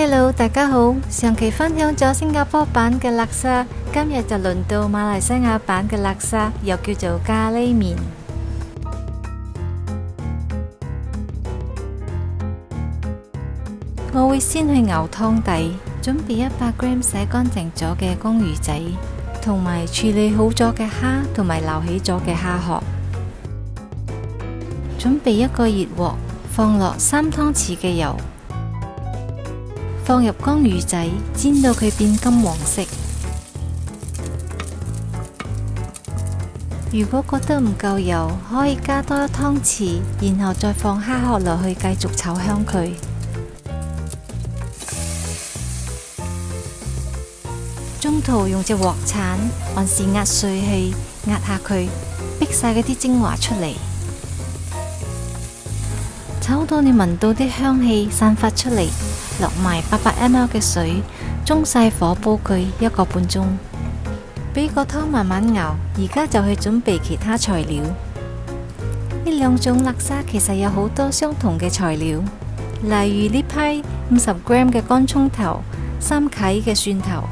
Hello，大家好。上期分享咗新加坡版嘅叻沙，今日就輪到馬來西亞版嘅叻沙，又叫做咖喱麵。我會先去熬湯底，準備100g 洗乾淨咗嘅公魚仔，同埋處理好咗嘅蝦同埋撈起咗嘅蝦殼。準備一個熱鑊，放落3湯匙嘅油。放入公魚仔，煎到佢變金黃色。如果覺得唔夠油，可以加多1湯匙，然後再放蝦殼落去，繼續炒香佢。中途用隻鑊鏟，還是壓碎器壓下佢，逼晒嗰啲精華出嚟。炒到你聞到啲香氣散發出嚟。落埋800ml 嘅水，中細火煲佢1個半鐘，俾個湯慢慢熬。而家就去準備其他材料。呢兩種叻沙其實有好多相同嘅材料，例如呢批50g 嘅乾葱頭、3啟嘅蒜頭、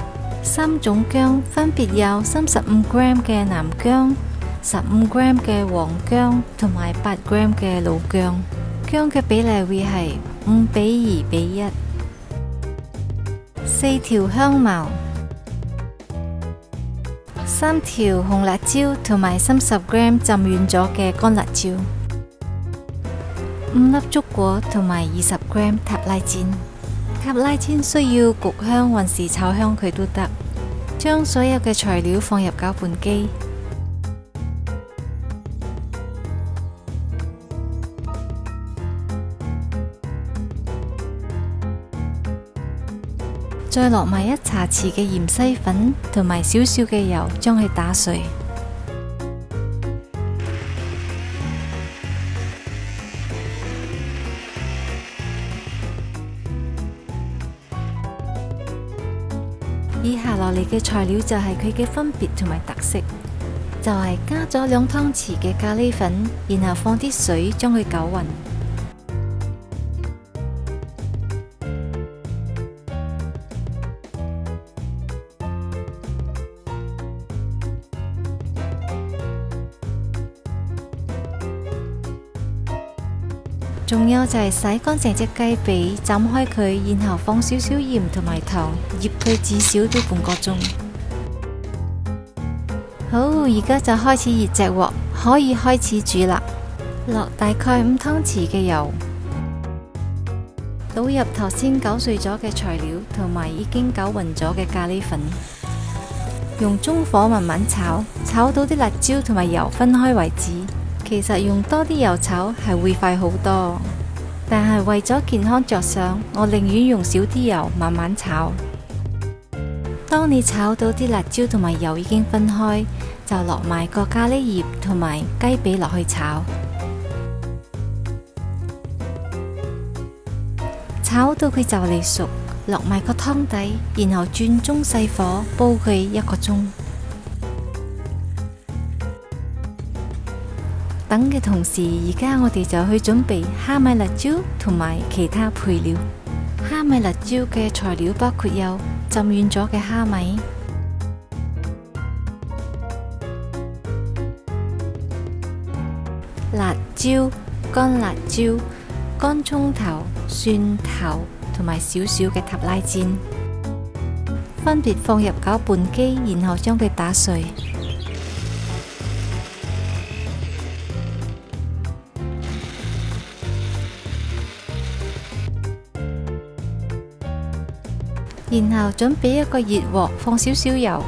3種薑，分別有35g 嘅南薑、15g 嘅黃薑同埋8g 嘅老薑。薑嘅比例會係5:2:1。4條香茅、3條紅辣椒同埋30g 浸軟咗嘅乾辣椒、5粒竹果同埋20g 塔拉煎。塔拉煎需要焗香還是炒香佢都得。將所有嘅材料放入攪拌機。再落埋1茶匙嘅芫茜粉同埋少少嘅油，將佢打碎。以下落嚟嘅材料就係佢嘅分別同埋特色，就係加咗2湯匙嘅咖喱粉，然後放啲水將佢攪勻。仲有就係洗乾淨隻雞髀，斬開佢，然後放少少鹽同埋糖，醃佢至少都半個鐘。好，而家就開始熱隻鑊，可以開始煮啦。落大概5湯匙嘅油，倒入頭先攪碎咗嘅材料，同埋已經攪勻咗嘅咖喱粉，用中火慢慢炒，炒到啲辣椒同埋油分開為止。其實用多啲油炒係會快好多，但係為咗健康着想，我寧願用少啲油慢慢炒。當你炒到啲辣椒同埋油已經分開，就落埋個咖喱葉同埋雞髀落去炒，炒到佢就嚟熟，落埋個湯底，然後轉中細火煲佢1個鐘。等嘅同時，而家我哋就去準備蝦米辣椒同埋其他配料。蝦米辣椒嘅材料包括有浸軟咗嘅蝦米、辣椒、乾辣椒、乾葱頭、蒜頭同埋少少嘅塔拉煎，分別放入攪拌機，然後將佢打碎。然後準備一個熱鑊，放少少油，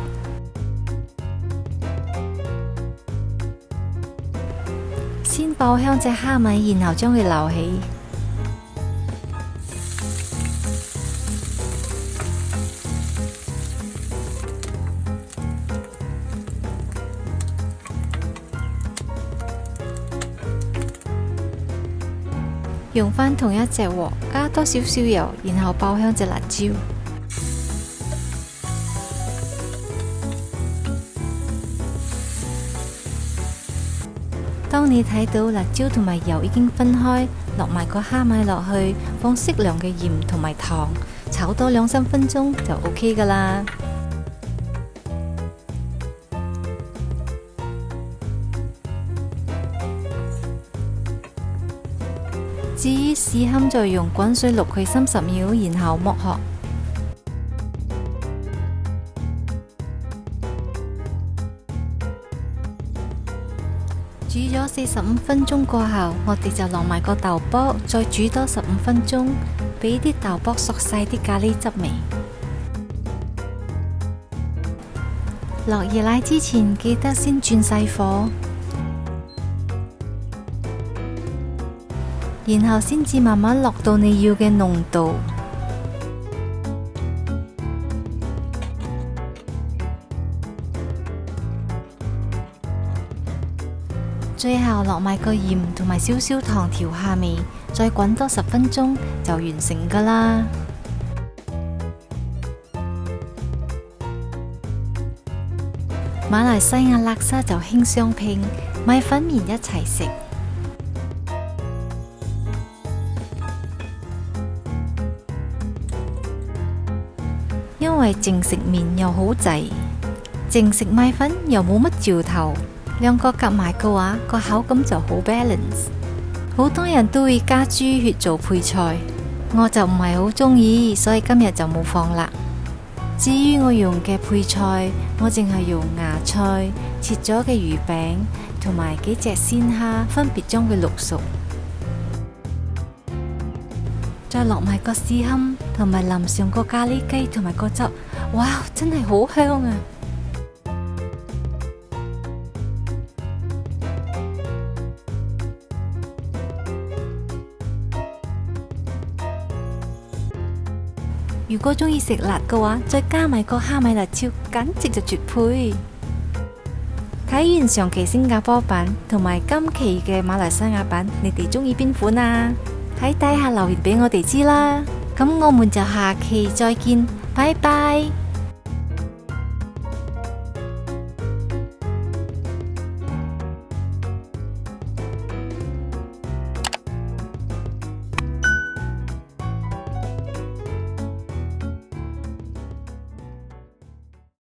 先爆香隻蝦米，然後將佢撈起。用返同一隻鑊，加多少少油，然後爆香隻辣椒。當你睇到辣椒同埋油已經分開，落埋個蝦米落去，放適量嘅鹽同埋糖，炒多2-3分鐘就 OK 噶啦。至於試堪就用滾水渌佢30秒，然後剝殼。煮咗45分鐘過後，我哋就落埋個豆卜，再煮多15分鐘，俾啲豆卜索晒啲咖喱汁味。落椰奶之前記得先轉細火，然後先至慢慢落到你要嘅濃度。最後落埋個鹽同埋少少糖調下味，再滾多10分鐘就完成㗎啦。馬來西亞叻沙就興雙拼，米粉麵一齊食。因為淨食麵又好滯，淨食米粉又冇乜嚼頭，兩個夾埋嘅話，個口感就好 balance。好多人都會加豬血做配菜，我就唔係好鍾意，所以今日就冇放啦。至於我用嘅配菜，我淨係用芽菜、切咗嘅魚餅同埋幾隻鮮蝦，分別將佢淥熟，再落埋個試堪同埋淋上個咖喱雞同埋個汁，哇！真係好香啊！如果鍾意食辣嘅話，再加埋個蝦米辣椒，簡直就絕配。睇完上期新加坡版同埋今期嘅馬來西亞版，你哋鍾意邊款啊？喺底下留言俾我哋知啦。咁我們就下期再見，拜拜。